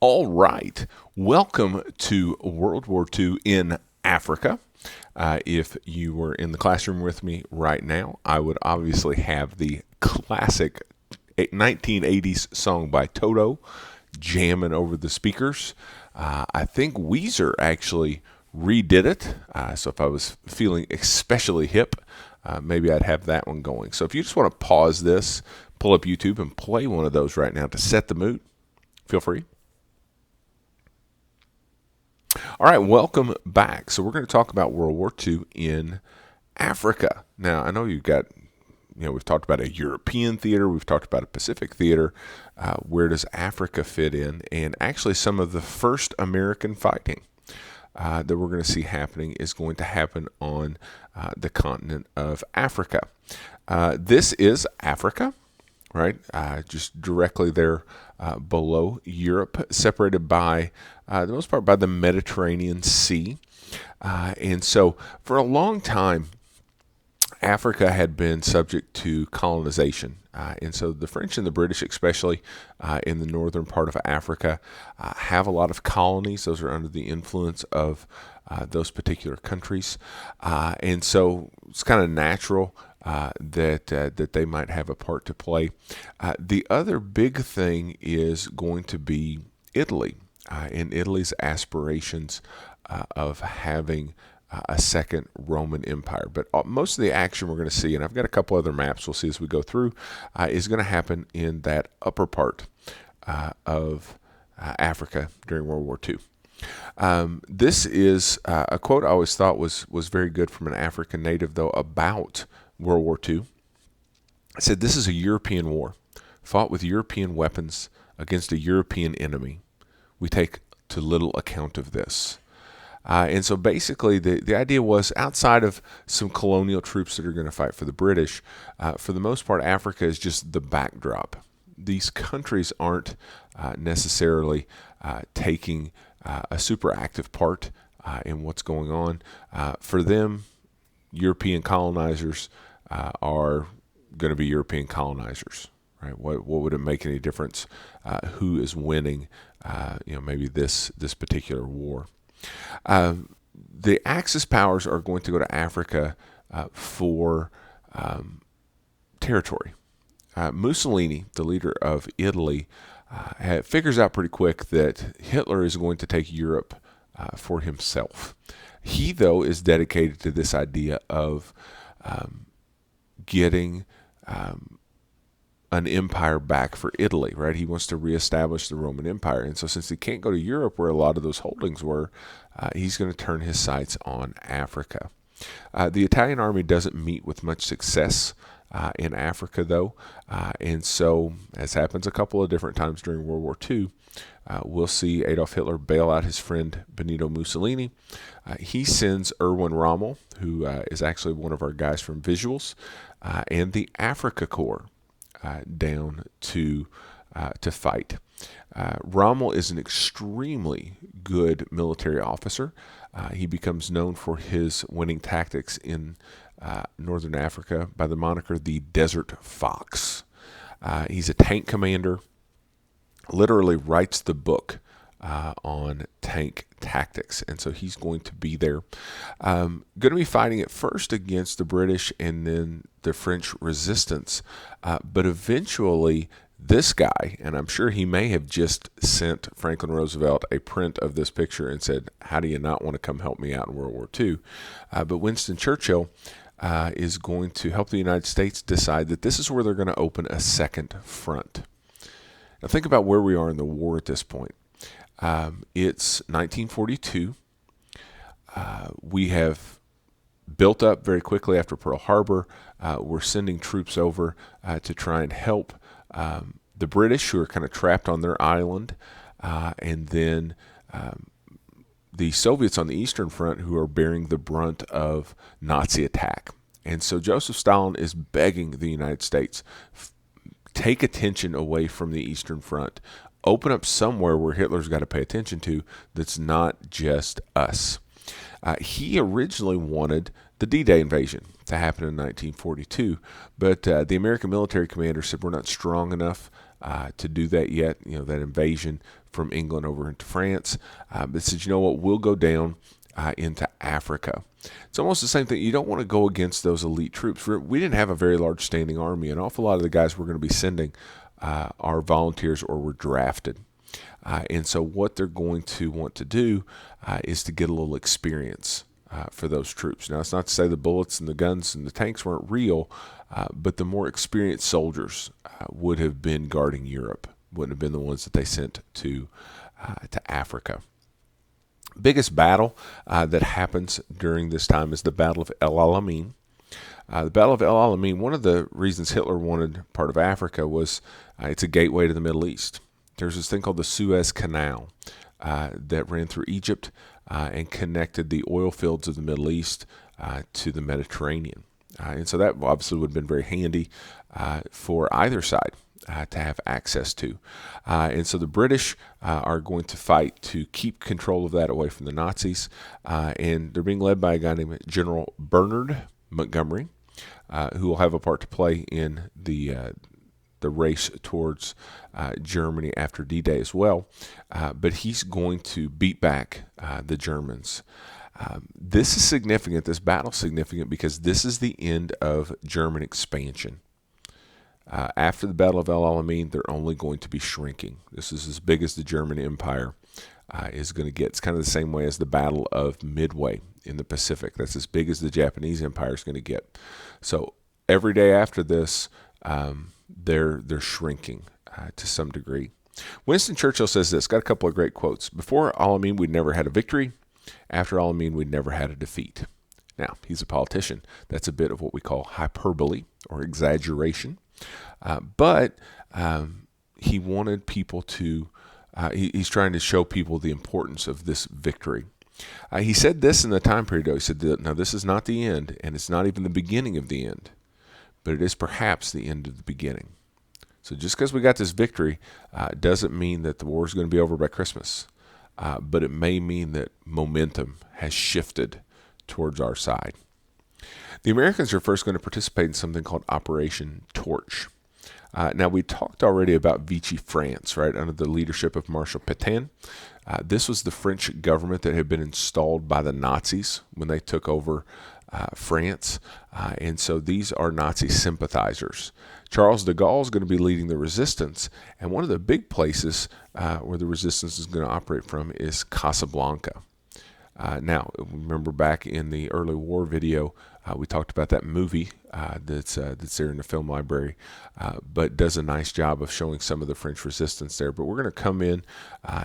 All right. Welcome to World War II in Africa. If you were in the classroom with me right now, I would obviously have the classic 1980s song by Toto jamming over the speakers. I think Weezer actually redid it. So if I was feeling especially hip, maybe I'd have that one going. So if you just want to pause this, pull up YouTube and play one of those right now to set the mood, feel free. All right, welcome back. So we're going to talk about World War II in Africa. Now, I know we've talked about a European theater, we've talked about a Pacific theater. Where does Africa fit in? And actually, some of the first American fighting that we're going to see happening is going to happen on the continent of Africa. This is Africa, right? Just directly there below Europe, separated by the most part by the Mediterranean Sea. And so for a long time, Africa had been subject to colonization. And so the French and the British, especially in the northern part of Africa, have a lot of colonies. Those are under the influence of those particular countries. And so it's kind of natural that they might have a part to play. The other big thing is going to be Italy and Italy's aspirations of having a second Roman Empire. But most of the action we're going to see, and I've got a couple other maps we'll see as we go through, is going to happen in that upper part of Africa during World War II. This is a quote I always thought was very good from an African native, though, about World War II. It said, "This is a European war, fought with European weapons against a European enemy. We take to little account of this." And so basically the idea was, outside of some colonial troops that are going to fight for the British, for the most part, Africa is just the backdrop. These countries aren't necessarily taking a super active part in what's going on. For them, European colonizers are going to be European colonizers. Right? What would it make any difference who is winning? Maybe this particular war. The Axis powers are going to go to Africa for territory. Mussolini, the leader of Italy, figures out pretty quick that Hitler is going to take Europe for himself. He, though, is dedicated to this idea of getting an empire back for Italy, right? He wants to reestablish the Roman Empire. And so since he can't go to Europe where a lot of those holdings were, he's going to turn his sights on Africa. The Italian army doesn't meet with much success in Africa, though. And so, as happens a couple of different times during World War II, we'll see Adolf Hitler bail out his friend Benito Mussolini. He sends Erwin Rommel, who is actually one of our guys from Visuals, and the Africa Corps down to fight. Rommel is an extremely good military officer. He becomes known for his winning tactics in northern Africa by the moniker the Desert Fox. He's a tank commander, literally writes the book on tank tactics, and so he's going to be there. Going to be fighting at first against the British and then the French resistance, but eventually this guy, and I'm sure he may have just sent Franklin Roosevelt a print of this picture and said, "How do you not want to come help me out in World War II?" But Winston Churchill is going to help the United States decide that this is where they're going to open a second front. Now think about where we are in the war at this point. It's 1942. We have built up very quickly after Pearl Harbor. We're sending troops over to try and help the British, who are kind of trapped on their island, and then the Soviets on the Eastern Front, who are bearing the brunt of Nazi attack. And so Joseph Stalin is begging the United States, take attention away from the Eastern Front. Open up somewhere where Hitler's got to pay attention to that's not just us. He originally wanted the DDay Invasion to happen in 1942, but the American military commander said we're not strong enough to do that yet. That invasion from England over into France. But said, you know what, we'll go down into Africa. It's almost the same thing. You don't want to go against those elite troops. We didn't have a very large standing army. An awful lot of the guys we're going to be sending are volunteers or were drafted. And so what they're going to want to do is to get a little experience for those troops. Now, it's not to say the bullets and the guns and the tanks weren't real, but the more experienced soldiers would have been guarding Europe, wouldn't have been the ones that they sent to Africa. Biggest battle that happens during this time is the Battle of El Alamein. The Battle of El Alamein, one of the reasons Hitler wanted part of Africa was it's a gateway to the Middle East. There's this thing called the Suez Canal that ran through Egypt and connected the oil fields of the Middle East to the Mediterranean. And so that obviously would have been very handy for either side to have access to. And so the British are going to fight to keep control of that away from the Nazis. And they're being led by a guy named General Bernard Montgomery, who will have a part to play in the race towards Germany after D-Day as well. But he's going to beat back the Germans. This is significant. This battle is significant because this is the end of German expansion. After the Battle of El Alamein, they're only going to be shrinking. This is as big as the German Empire is going to get. It's kind of the same way as the Battle of Midway in the Pacific. That's as big as the Japanese Empire is going to get. So every day after this, they're shrinking to some degree. Winston Churchill says this, got a couple of great quotes. Before Alamein, we'd never had a victory. After Alamein, we'd never had a defeat. Now, he's a politician. That's a bit of what we call hyperbole or exaggeration. But he wanted people to, he's trying to show people the importance of this victory. He said this in the time period, though. He said, now this is not the end, and it's not even the beginning of the end, but it is perhaps the end of the beginning. So just because we got this victory doesn't mean that the war is going to be over by Christmas, but it may mean that momentum has shifted towards our side. The Americans are first going to participate in something called Operation Torch. Now, we talked already about Vichy France, right, under the leadership of Marshal Patton. This was the French government that had been installed by the Nazis when they took over France. And so these are Nazi sympathizers. Charles de Gaulle is going to be leading the resistance. And one of the big places where the resistance is going to operate from is Casablanca. Now, remember back in the early war video, we talked about that movie that's there in the film library, but does a nice job of showing some of the French resistance there. But we're going to come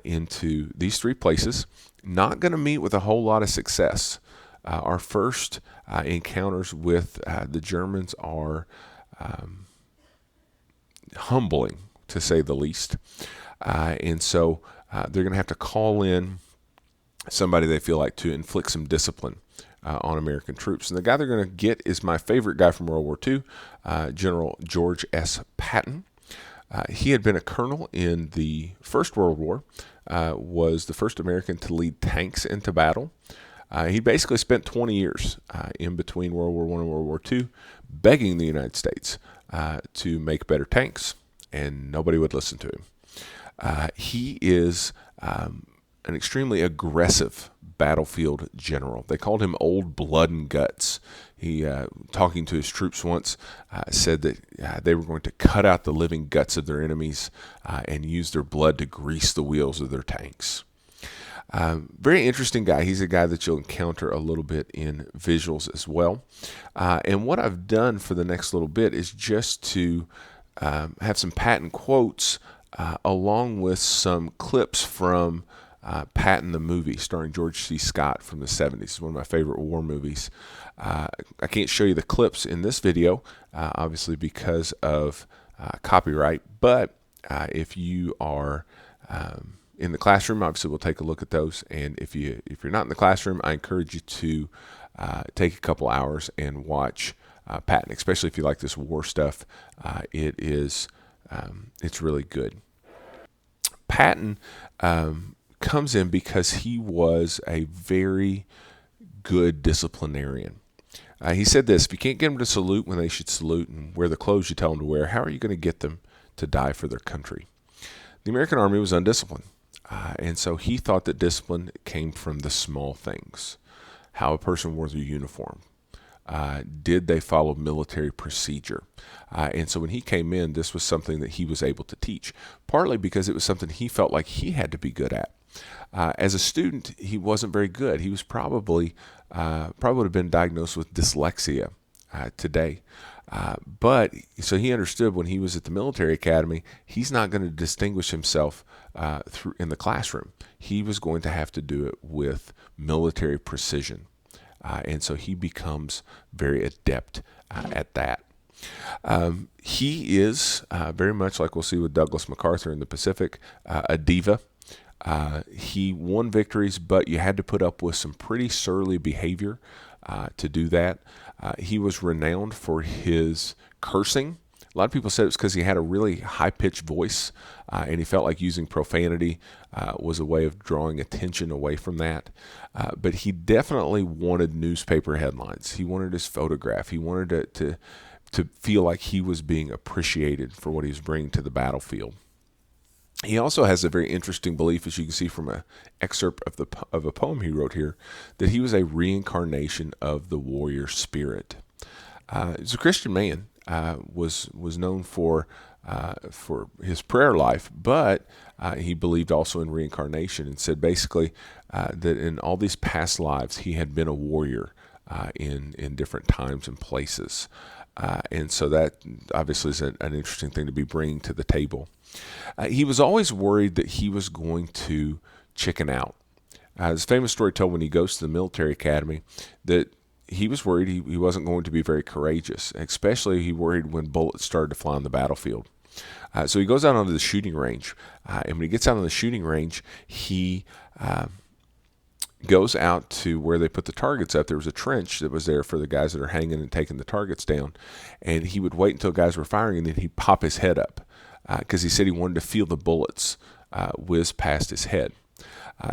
into these three places, not going to meet with a whole lot of success. Our first encounters with the Germans are humbling, to say the least. And so they're going to have to call in somebody they feel like to inflict some discipline on American troops. And the guy they're going to get is my favorite guy from World War II, General George S. Patton. He had been a colonel in the First World War, was the first American to lead tanks into battle. He basically spent 20 years in between World War I and World War II begging the United States to make better tanks, and nobody would listen to him. He is an extremely aggressive battlefield general. They called him Old Blood and Guts. He, talking to his troops once, said that they were going to cut out the living guts of their enemies and use their blood to grease the wheels of their tanks. Very interesting guy. He's a guy that you'll encounter a little bit in visuals as well. And what I've done for the next little bit is just to have some Patton quotes along with some clips from Patton the movie starring George C. Scott from the 70s. It's one of my favorite war movies. I can't show you the clips in this video, obviously because of copyright, but if you are in the classroom, obviously we'll take a look at those. And if you're not in the classroom, I encourage you to take a couple hours and watch Patton, especially if you like this war stuff. It's really good. Patton comes in because he was a very good disciplinarian. He said this: if you can't get them to salute when they should salute and wear the clothes you tell them to wear, how are you going to get them to die for their country. The American Army was undisciplined, and so he thought that discipline came from the small things. How a person wore their uniform. Did they follow military procedure? And so when he came in, this was something that he was able to teach, partly because it was something he felt like he had to be good at. As a student, he wasn't very good. He was probably would have been diagnosed with dyslexia today. But so he understood when he was at the military academy, he's not going to distinguish himself in the classroom. He was going to have to do it with military precision. And so he becomes very adept at that. He is very much like we'll see with Douglas MacArthur in the Pacific, a diva. He won victories, but you had to put up with some pretty surly behavior to do that. He was renowned for his cursing. A lot of people said it was because he had a really high-pitched voice, and he felt like using profanity was a way of drawing attention away from that. But he definitely wanted newspaper headlines. He wanted his photograph. He wanted to feel like he was being appreciated for what he was bringing to the battlefield. He also has a very interesting belief, as you can see from an excerpt of a poem he wrote here, that he was a reincarnation of the warrior spirit. He's a Christian man. Was known for his prayer life, but he believed also in reincarnation, and said basically that in all these past lives he had been a warrior in different times and places, and so that obviously is an interesting thing to be bringing to the table. He was always worried that he was going to chicken out. There's a famous story told when he goes to the military academy that he was worried he wasn't going to be very courageous, especially he worried when bullets started to fly on the battlefield. So he goes out onto the shooting range, and when he gets out on the shooting range, he goes out to where they put the targets up. There was a trench that was there for the guys that are hanging and taking the targets down, and he would wait until guys were firing, and then he'd pop his head up because he said he wanted to feel the bullets whiz past his head.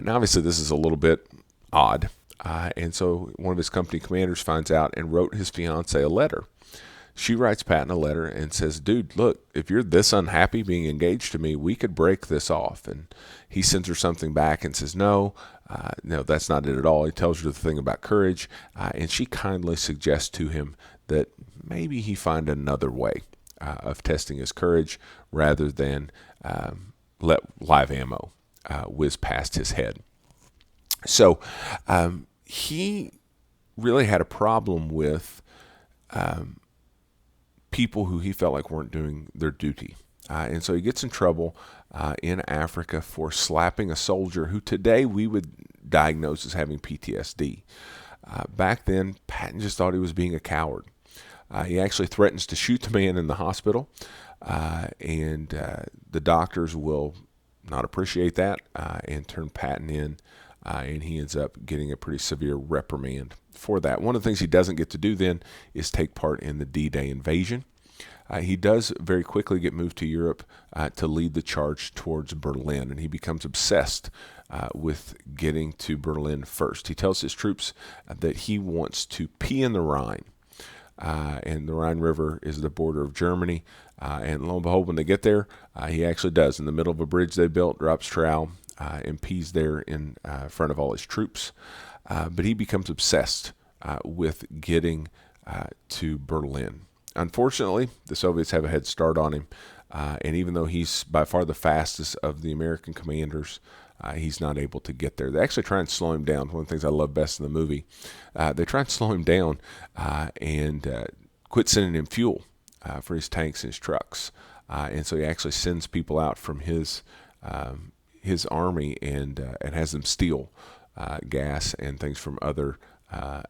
Now, obviously, this is a little bit odd. And so one of his company commanders finds out and wrote his fiancée a letter. She writes Patton a letter and says, dude, look, if you're this unhappy being engaged to me, we could break this off. And he sends her something back and says, no, that's not it at all. He tells her the thing about courage. And she kindly suggests to him that maybe he find another way of testing his courage rather than let live ammo whiz past his head. So he really had a problem with people who he felt like weren't doing their duty. And so he gets in trouble in Africa for slapping a soldier who today we would diagnose as having PTSD. Back then, Patton just thought he was being a coward. He actually threatens to shoot the man in the hospital, and the doctors will not appreciate that and turn Patton in. And he ends up getting a pretty severe reprimand for that. One of the things he doesn't get to do then is take part in the DDay Invasion. He does very quickly get moved to Europe to lead the charge towards Berlin, and he becomes obsessed with getting to Berlin first. He tells his troops that he wants to pee in the Rhine, and the Rhine River is the border of Germany. And lo and behold, when they get there, he actually does. In the middle of a bridge they built, drops trowel, and pees there in front of all his troops. But he becomes obsessed with getting to Berlin. Unfortunately, the Soviets have a head start on him, and even though he's by far the fastest of the American commanders, he's not able to get there. They actually try and slow him down. One of the things I love best in the movie, they try and slow him down and quit sending him fuel for his tanks and his trucks. And so he actually sends people out from his army and has them steal gas and things from other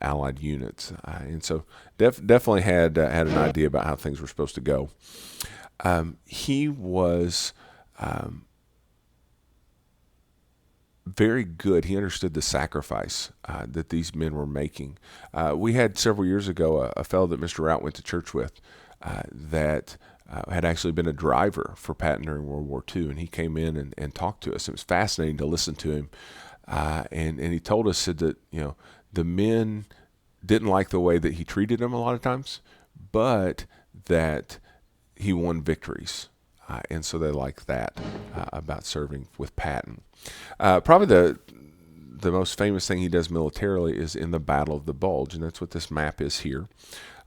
Allied units. And so definitely had an idea about how things were supposed to go. He was very good. He understood the sacrifice that these men were making. We had several years ago a fellow that Mr. Rout went to church with that had actually been a driver for Patton during World War II, and he came in and talked to us. It was fascinating to listen to him, and he told us that the men didn't like the way that he treated them a lot of times, but that he won victories. and so they like that about serving with Patton. Probably the most famous thing he does militarily is in the Battle of the Bulge, and that's what this map is here.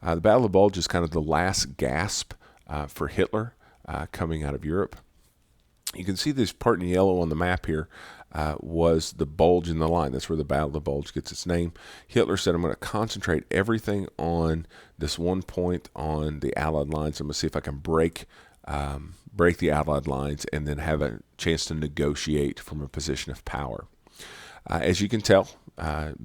The Battle of the Bulge is kind of the last gasp for Hitler coming out of Europe. You can see this part in yellow on the map here was the bulge in the line. That's where the Battle of the Bulge gets its name. Hitler said, I'm going to concentrate everything on this one point on the Allied lines. I'm going to see if I can break the Allied lines and then have a chance to negotiate from a position of power. As you can tell,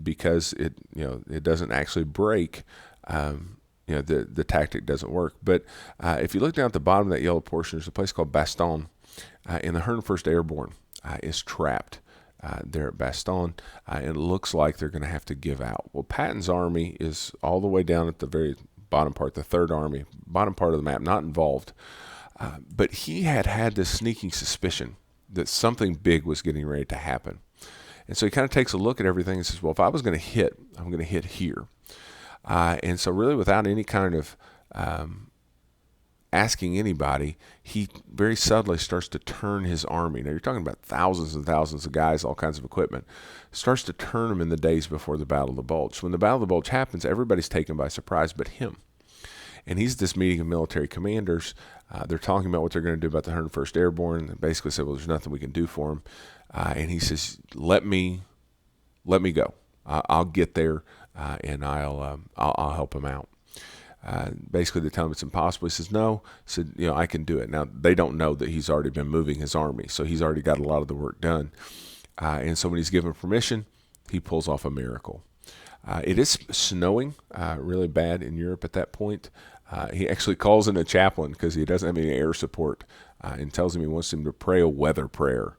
because it doesn't actually break, the tactic doesn't work. But if you look down at the bottom of that yellow portion, there's a place called Bastogne, and the 101st Airborne is trapped there at Bastogne, and it looks like they're going to have to give out. Well, Patton's army is all the way down at the very bottom part, the Third Army, bottom part of the map, not involved. But he had this sneaking suspicion that something big was getting ready to happen. And so he kind of takes a look at everything and says, well, if I was going to hit, I'm going to hit here. And so really without any kind of asking anybody, he very subtly starts to turn his army. Now, you're talking about thousands and thousands of guys, all kinds of equipment. Starts to turn them in the days before the Battle of the Bulge. When the Battle of the Bulge happens, everybody's taken by surprise but him. And he's at this meeting of military commanders. They're talking about what they're going to do about the 101st Airborne. And basically said, well, there's nothing we can do for them. And he says, let me go. I'll get there, and I'll help him out. Basically, they tell him it's impossible. He says, no. He said, I can do it. Now, they don't know that he's already been moving his army, so he's already got a lot of the work done. And so when he's given permission, he pulls off a miracle. It is snowing really bad in Europe at that point. He actually calls in a chaplain because he doesn't have any air support and tells him he wants him to pray a weather prayer.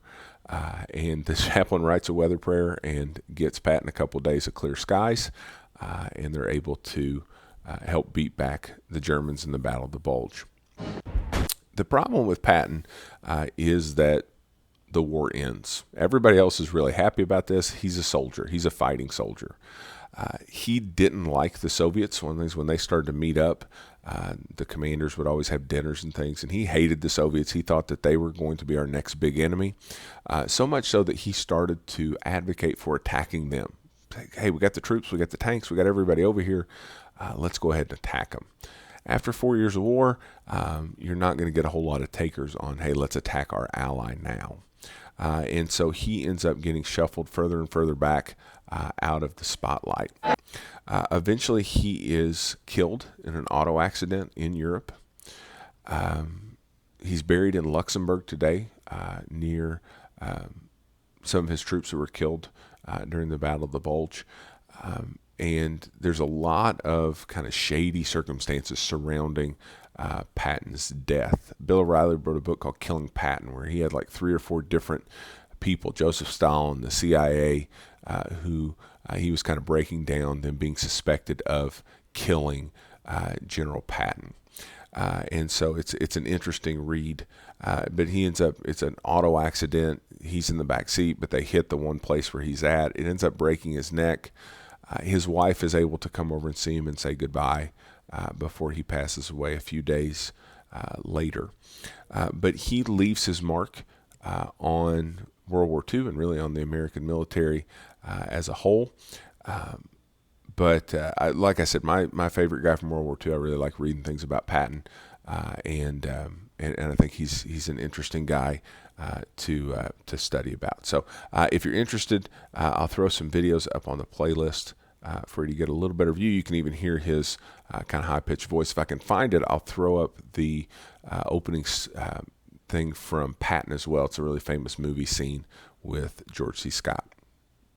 And the chaplain writes a weather prayer and gets Patton a couple of days of clear skies, and they're able to help beat back the Germans in the Battle of the Bulge. The problem with Patton is that the war ends. Everybody else is really happy about this. He's a soldier. He's a fighting soldier. He didn't like the Soviets. One of the things, when they started to meet up, the commanders would always have dinners and things, and he hated the Soviets. He thought that they were going to be our next big enemy, so much so that he started to advocate for attacking them. Hey, we got the troops, we got the tanks, we got everybody over here. Let's go ahead and attack them. After 4 years of war, you're not going to get a whole lot of takers on, hey, let's attack our ally now. And so he ends up getting shuffled further and further back out of the spotlight. Eventually, he is killed in an auto accident in Europe. He's buried in Luxembourg today near some of his troops who were killed during the Battle of the Bulge. And there's a lot of kind of shady circumstances surrounding Pattons' death. Bill O'Reilly wrote a book called Killing Patton, where he had like 3 or 4 different people, Joseph Stalin, the CIA, who he was kind of breaking down, them being suspected of killing General Patton. And so it's an interesting read. But he ends up, it's an auto accident. He's in the back seat, but they hit the one place where he's at. It ends up breaking his neck. His wife is able to come over and see him and say goodbye before he passes away a few days later. But he leaves his mark on World War II and really on the American military as a whole. But like I said, my favorite guy from World War II, I really like reading things about Patton, and I think he's an interesting guy to study about. So if you're interested, I'll throw some videos up on the playlist for you to get a little better view. You can even hear his kind of high-pitched voice. If I can find it, I'll throw up the opening thing from Patton as well. It's a really famous movie scene with George C. Scott.